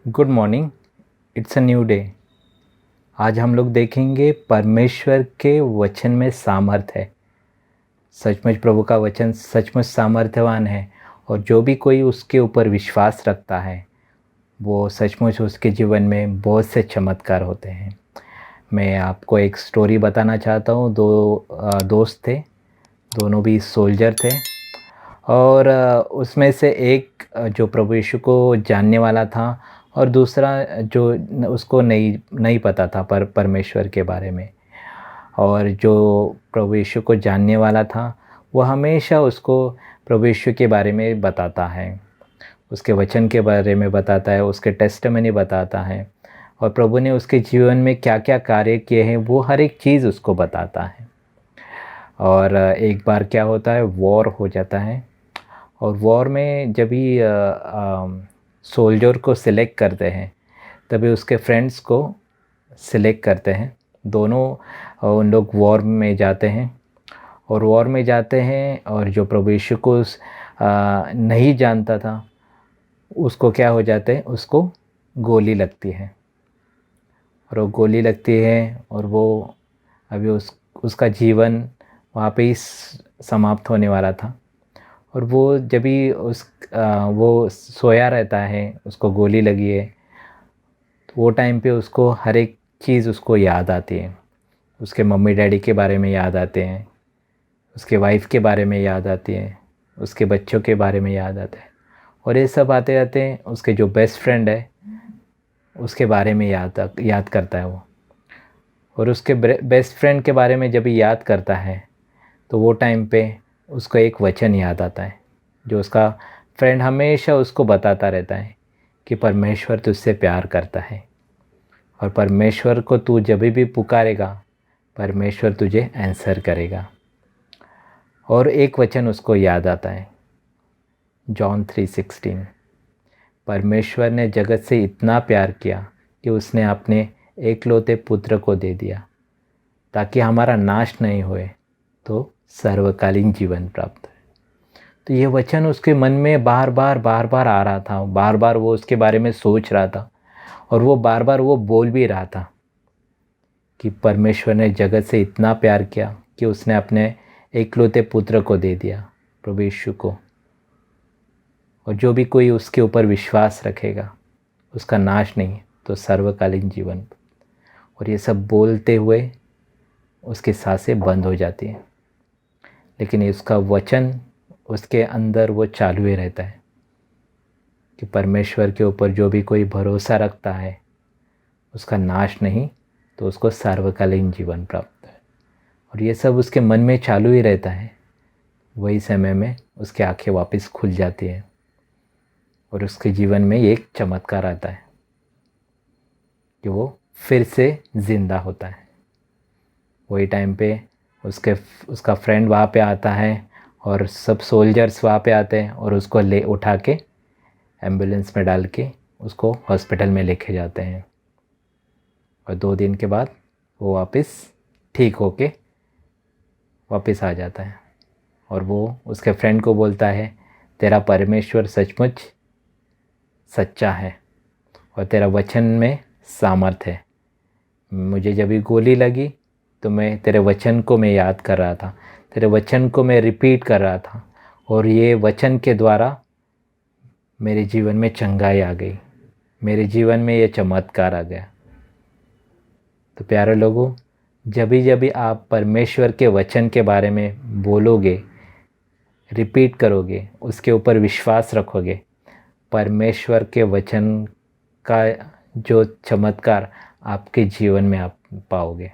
Good morning. It's a new day. आज हम लोग देखेंगे परमेश्वर के वचन में सामर्थ्य है। सचमुच प्रभु का वचन सचमुच सामर्थ्यवान है और जो भी कोई उसके ऊपर विश्वास रखता है वो सचमुच उसके जीवन में बहुत से चमत्कार होते हैं। मैं आपको एक स्टोरी बताना चाहता हूँ। दो दोस्त थे, दोनों भी सोल्जर थे और उसमें से एक जो प्रभु यीशु को जानने वाला था और दूसरा जो उसको नहीं नहीं पता था परमेश्वर के बारे में। और जो प्रभु यीशु को जानने वाला था वो हमेशा उसको प्रभु यीशु के बारे में बताता है, उसके वचन के बारे में बताता है, उसके टेस्टिमनी बताता है और प्रभु ने उसके जीवन में क्या क्या कार्य किए हैं वो हर एक चीज़ उसको बताता है। और एक बार क्या होता है, वॉर हो जाता है और वॉर में जब भी सोल्जर को सिलेक्ट करते हैं तभी उसके फ्रेंड्स को सिलेक्ट करते हैं। दोनों उन लोग वॉर में जाते हैं और जो प्रभु यीशु को नहीं जानता था उसको क्या हो जाते हैं, उसको गोली लगती है और वो गोली लगती है और वो अभी उसका जीवन वहाँ पे ही समाप्त होने वाला था। और वो जब भी वो सोया रहता है, उसको गोली लगी है, तो वो टाइम पे उसको हर एक चीज़ उसको याद आती है। उसके मम्मी डैडी के बारे में याद आते हैं, उसके वाइफ के बारे में याद आती है, उसके बच्चों के बारे में याद आता है और ये सब आते आते हैं उसके जो बेस्ट फ्रेंड है उसके बारे में याद करता है वो। और उसके बेस्ट फ्रेंड के बारे में जब भी याद करता है तो वो टाइम पे उसको एक वचन याद आता है जो उसका फ्रेंड हमेशा उसको बताता रहता है कि परमेश्वर तुझसे प्यार करता है और परमेश्वर को तू जब भी पुकारेगा परमेश्वर तुझे आंसर करेगा। और एक वचन उसको याद आता है, जॉन 3:16, परमेश्वर ने जगत से इतना प्यार किया कि उसने अपने एकलौते पुत्र को दे दिया ताकि हमारा नाश नहीं होए तो सर्वकालीन जीवन प्राप्त है। तो ये वचन उसके मन में बार बार आ रहा था, बार बार वो उसके बारे में सोच रहा था और वो बार बार वो बोल भी रहा था कि परमेश्वर ने जगत से इतना प्यार किया कि उसने अपने एकलौते पुत्र को दे दिया, प्रभु यीशु को, और जो भी कोई उसके ऊपर विश्वास रखेगा उसका नाश नहीं तो सर्वकालीन जीवन। और ये सब बोलते हुए उसकी सांसें बंद हो जाती हैं, लेकिन उसका वचन उसके अंदर वो चालू ही रहता है कि परमेश्वर के ऊपर जो भी कोई भरोसा रखता है उसका नाश नहीं तो उसको सार्वकालीन जीवन प्राप्त है। और ये सब उसके मन में चालू ही रहता है। वही समय में उसकी आंखें वापस खुल जाती हैं और उसके जीवन में एक चमत्कार आता है कि वो फिर से ज़िंदा होता है। वही टाइम पे उसका फ्रेंड वहाँ पे आता है और सब सोल्जर्स वहाँ पे आते हैं और उसको ले उठा के एम्बुलेंस में डाल के उसको हॉस्पिटल में लेके जाते हैं और 2 दिन के बाद वो वापस ठीक होके वापस आ जाता है। और वो उसके फ्रेंड को बोलता है, तेरा परमेश्वर सचमुच सच्चा है और तेरा वचन में सामर्थ है। मुझे जब भी गोली लगी तो मैं तेरे वचन को मैं याद कर रहा था, तेरे वचन को मैं रिपीट कर रहा था और ये वचन के द्वारा मेरे जीवन में चंगाई आ गई, मेरे जीवन में ये चमत्कार आ गया। तो प्यारे लोगों, जब भी आप परमेश्वर के वचन के बारे में बोलोगे, रिपीट करोगे, उसके ऊपर विश्वास रखोगे, परमेश्वर के वचन का जो चमत्कार आपके जीवन में आप पाओगे।